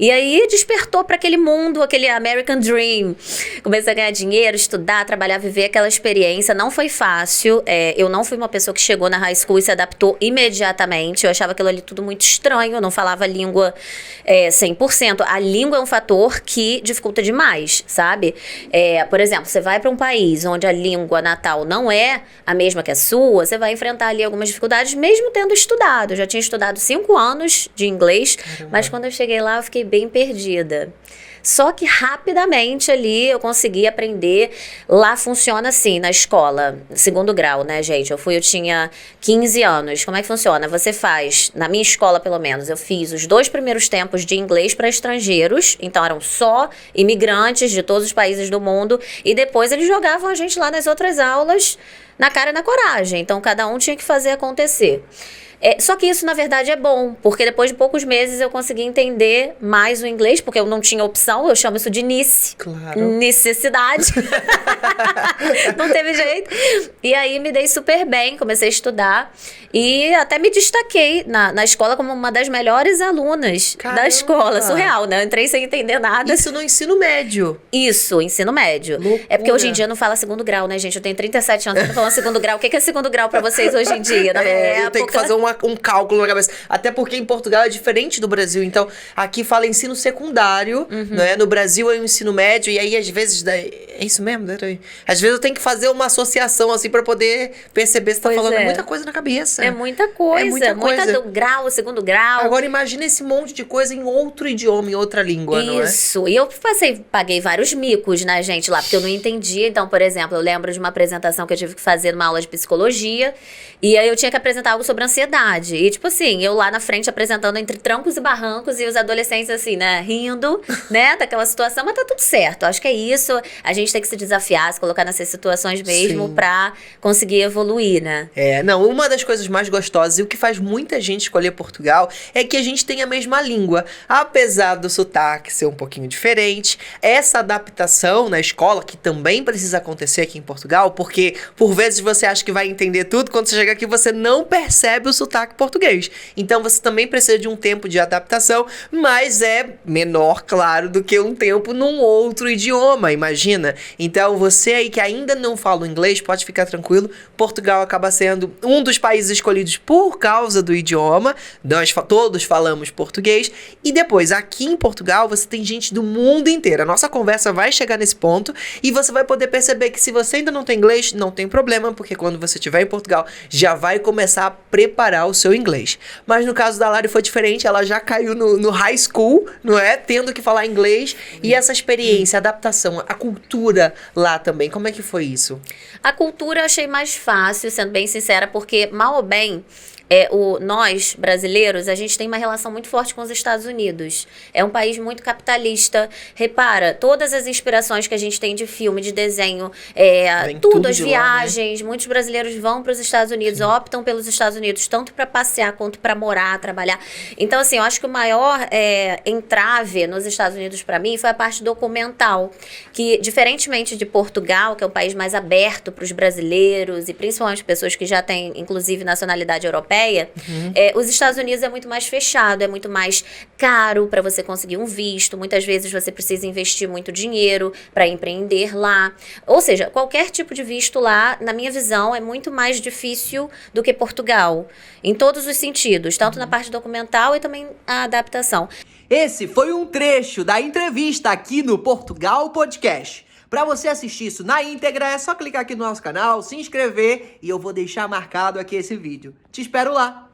E aí despertou para aquele mundo, aquele American Dream. Comecei a ganhar dinheiro, estudar, trabalhar, viver aquela experiência. Não foi fácil. Eu não fui uma pessoa que chegou na high school e se adaptou imediatamente. Eu achava aquilo ali tudo muito estranho. Eu não falava a língua 100%. A língua é um fator que dificulta demais, sabe? Por exemplo, você vai para um país onde a língua natal não é a mesma que a sua, você vai enfrentar ali algumas dificuldades, mesmo tendo estudado. Eu já tinha estudado 5 anos de inglês, Caramba. Mas quando eu cheguei lá, eu fiquei bem perdida. Só que rapidamente ali eu consegui aprender. Lá funciona assim, na escola, segundo grau, né, gente? Eu tinha 15 anos. Como é que funciona? Você faz, na minha escola pelo menos, eu fiz os 2 primeiros tempos de inglês para estrangeiros. Então eram só imigrantes de todos os países do mundo. E depois eles jogavam a gente lá nas outras aulas, na cara e na coragem. Então cada um tinha que fazer acontecer. Só que isso, na verdade, é bom, porque depois de poucos meses eu consegui entender mais o inglês, porque eu não tinha opção, eu chamo isso de nice. Claro. Necessidade. Não teve jeito. E aí me dei super bem, comecei a estudar e até me destaquei na escola como uma das melhores alunas da escola. Surreal, né? Eu entrei sem entender nada. Isso no ensino médio? Isso, ensino médio. Loucura. É porque hoje em dia não fala segundo grau, né, gente? Eu tenho 37 anos, eu tô falando segundo grau. O que é segundo grau pra vocês hoje em dia? Na minha época... Eu tenho que fazer um cálculo na cabeça. Até porque em Portugal é diferente do Brasil. Então, aqui fala ensino secundário, né? No Brasil é o ensino médio. E aí, às vezes... É isso mesmo? Às vezes eu tenho que fazer uma associação, assim, pra poder perceber se tá falando muita coisa na cabeça. É muita coisa. É muita coisa. Muita do grau, segundo grau. Agora, imagina esse monte de coisa em outro idioma, em outra língua, não é? Isso. E eu paguei vários micos, né, gente, lá, porque eu não entendia. Então, por exemplo, eu lembro de uma apresentação que eu tive que fazer numa aula de psicologia. E aí eu tinha que apresentar algo sobre ansiedade. E, tipo assim, eu lá na frente apresentando entre trancos e barrancos e os adolescentes, assim, né, rindo, né, daquela situação. Mas tá tudo certo. Acho que é isso. A gente tem que se desafiar, se colocar nessas situações mesmo. Sim. Pra conseguir evoluir, né? Não, uma das coisas mais gostosas e o que faz muita gente escolher Portugal é que a gente tem a mesma língua. Apesar do sotaque ser um pouquinho diferente, essa adaptação na escola, que também precisa acontecer aqui em Portugal, porque por vezes você acha que vai entender tudo, quando você chega aqui você não percebe o sotaque português. Então você também precisa de um tempo de adaptação, mas é menor, claro, do que um tempo num outro idioma, imagina. Então você aí que ainda não fala o inglês, pode ficar tranquilo, Portugal acaba sendo um dos países escolhidos por causa do idioma, nós todos falamos português, e depois aqui em Portugal você tem gente do mundo inteiro. A nossa conversa vai chegar nesse ponto e você vai poder perceber que se você ainda não tem inglês, não tem problema, porque quando você estiver em Portugal, já vai começar a preparar o seu inglês. Mas no caso da Lari foi diferente, ela já caiu no high school, não é? Tendo que falar inglês, e essa experiência, a adaptação, a cultura lá também, como é que foi isso? A cultura eu achei mais fácil, sendo bem sincera, porque mal ou bem, nós, brasileiros, a gente tem uma relação muito forte com os Estados Unidos. É um país muito capitalista. Repara, todas as inspirações que a gente tem de filme, de desenho, tudo, as viagens, lá, né? Muitos brasileiros vão para os Estados Unidos, optam pelos Estados Unidos, tanto para passear quanto para morar, trabalhar. Então, assim, eu acho que o maior entrave nos Estados Unidos para mim foi a parte documental, que, diferentemente de Portugal, que é um país mais aberto para os brasileiros e principalmente pessoas que já têm, inclusive, nacionalidade europeia, os Estados Unidos é muito mais fechado, é muito mais caro para você conseguir um visto. Muitas vezes você precisa investir muito dinheiro para empreender lá. Ou seja, qualquer tipo de visto lá, na minha visão, é muito mais difícil do que Portugal, em todos os sentidos, tanto na parte documental e também a adaptação. Esse foi um trecho da entrevista aqui no Portugal Podcast. Para você assistir isso na íntegra, é só clicar aqui no nosso canal, se inscrever e eu vou deixar marcado aqui esse vídeo. Te espero lá!